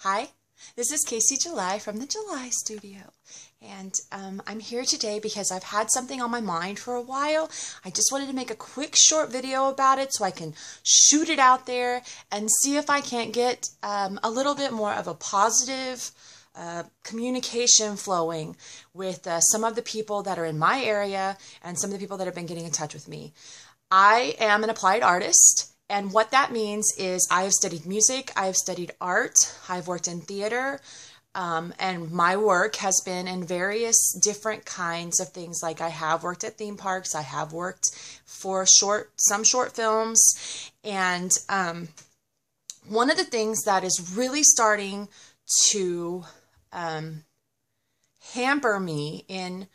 Hi, this is Casey July from the July Studio, and I'm here today because I've had something on my mind for a while. I just wanted to make a quick short video about it so I can shoot it out there and see if I can't get a little bit more of a positive communication flowing with some of the people that are in my area and some of the people that have been getting in touch with me. I am an applied artist. And what that means is I have studied music, I have studied art, I've worked in theater, and my work has been in various different kinds of things. Like I have worked at theme parks, I have worked for some short films, and one of the things that is really starting to hamper me in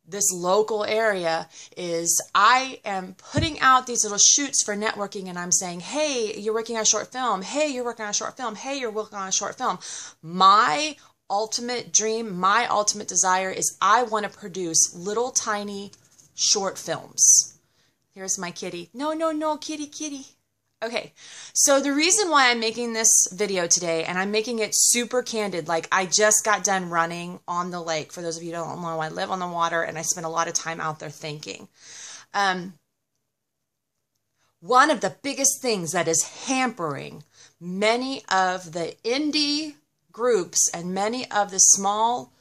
this local area is I am putting out these little shoots for networking, and I'm saying, hey, you're working on a short film. Hey, you're working on a short film. Hey, you're working on a short film. My ultimate dream, my ultimate desire is I want to produce little tiny short films. Here's my kitty. No, no, no, kitty, kitty. Okay, so the reason why I'm making this video today, and I'm making it super candid, like I just got done running on the lake. For those of you who don't know, I live on the water and I spend a lot of time out there thinking. One of the biggest things that is hampering many of the indie groups and many of the small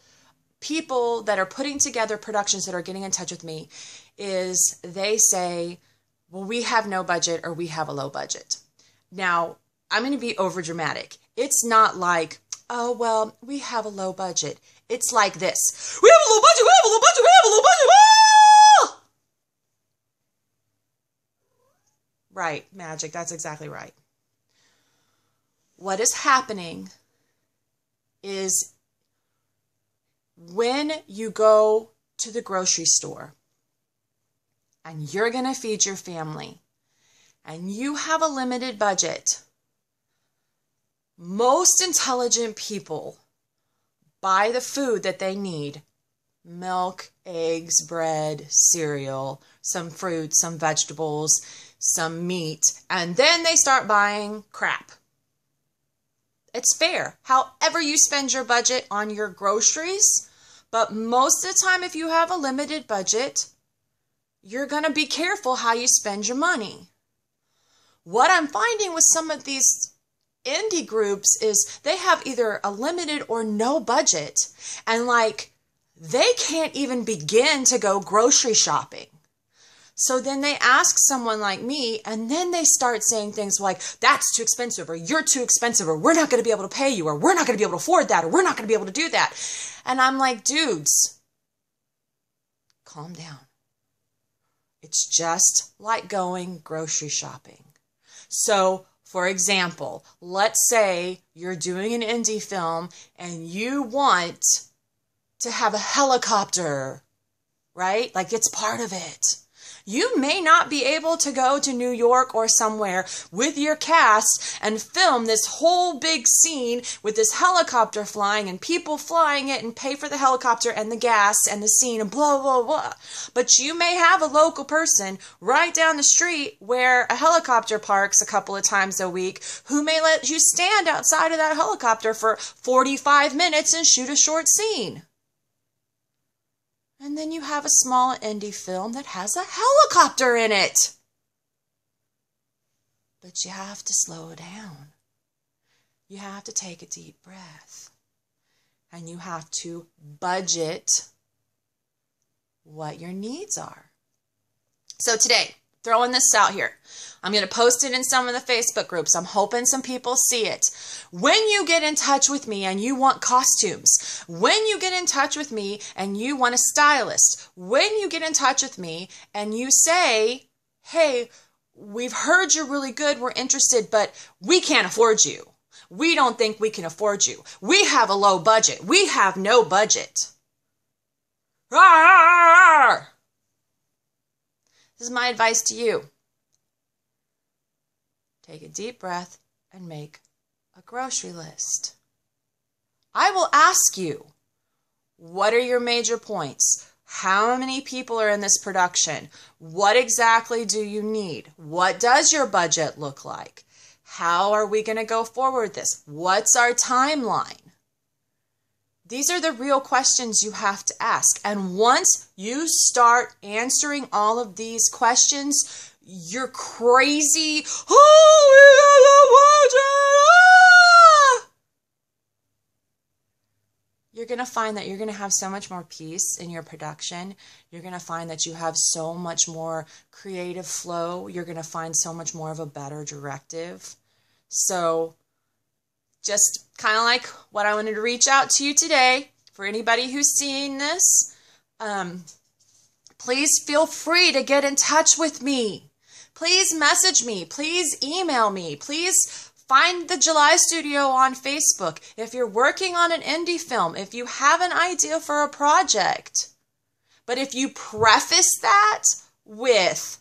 people that are putting together productions that are getting in touch with me is they say, well, we have no budget or we have a low budget. Now, I'm going to be over dramatic. It's not like, oh, well, we have a low budget. It's like this. We have a low budget, we have a low budget, we have a low budget. Ah! Right, magic. That's exactly right. What is happening is when you go to the grocery store, and you're going to feed your family, and you have a limited budget, most intelligent people buy the food that they need: milk, eggs, bread, cereal, some fruit, some vegetables, some meat, and then they start buying crap. It's fair, however you spend your budget on your groceries, but most of the time if you have a limited budget, you're going to be careful how you spend your money. What I'm finding with some of these indie groups is they have either a limited or no budget, and like they can't even begin to go grocery shopping. So then they ask someone like me, and then they start saying things like, that's too expensive, or you're too expensive, or we're not going to be able to pay you, or we're not going to be able to afford that, or we're not going to be able to do that. And I'm like, dudes, calm down. It's just like going grocery shopping. So, for example, let's say you're doing an indie film and you want to have a helicopter, right? Like it's part of it. You may not be able to go to New York or somewhere with your cast and film this whole big scene with this helicopter flying and people flying it and pay for the helicopter and the gas and the scene and blah, blah, blah. But you may have a local person right down the street where a helicopter parks a couple of times a week who may let you stand outside of that helicopter for 45 minutes and shoot a short scene. And then you have a small indie film that has a helicopter in it. But you have to slow down. You have to take a deep breath. And you have to budget what your needs are. So today, throwing this out here, I'm going to post it in some of the Facebook groups. I'm hoping some people see it. When you get in touch with me and you want costumes, when you get in touch with me and you want a stylist, when you get in touch with me and you say, hey, we've heard you're really good, we're interested, but we can't afford you. We don't think we can afford you. We have a low budget. We have no budget. Rawr! This is my advice to you. Take a deep breath and make a grocery list. I will ask you, what are your major points? How many people are in this production? What exactly do you need? What does your budget look like? How are we going to go forward with this? What's our timeline? These are the real questions you have to ask. And once you start answering all of these questions, you're crazy. You're going to find that you're going to have so much more peace in your production. You're going to find that you have so much more creative flow. You're going to find so much more of a better directive. So just kind of like what I wanted to reach out to you today, for anybody who's seeing this, please feel free to get in touch with me. Please message me. Please email me. Please find the July Studio on Facebook. If you're working on an indie film, if you have an idea for a project, but if you preface that with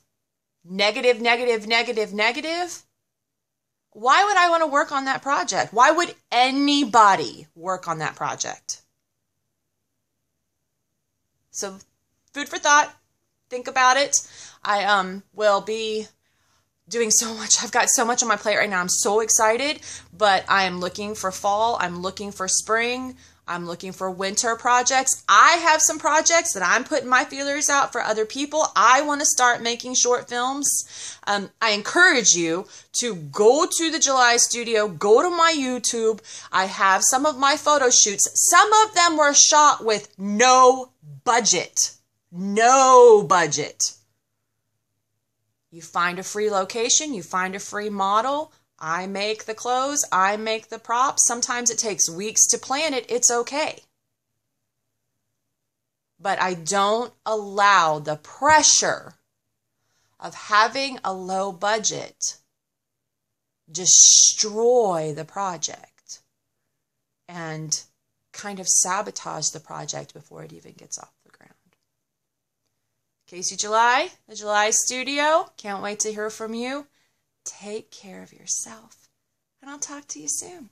negative, negative, negative, negative, why would I want to work on that project? Why would anybody work on that project? So, food for thought. Think about it. I will be doing so much. I've got so much on my plate right now. I'm so excited, but I am looking for fall. I'm looking for spring. I'm looking for winter projects. I have some projects that I'm putting my feelers out for other people. I want to start making short films. I encourage you to go to the July Studio, go to my YouTube. I have some of my photo shoots. Some of them were shot with no budget. No budget. You find a free location, you find a free model. I make the clothes, I make the props. Sometimes it takes weeks to plan it. It's okay. But I don't allow the pressure of having a low budget destroy the project and kind of sabotage the project before it even gets off the ground. Casey July, the July Studio. Can't wait to hear from you. Take care of yourself, and I'll talk to you soon.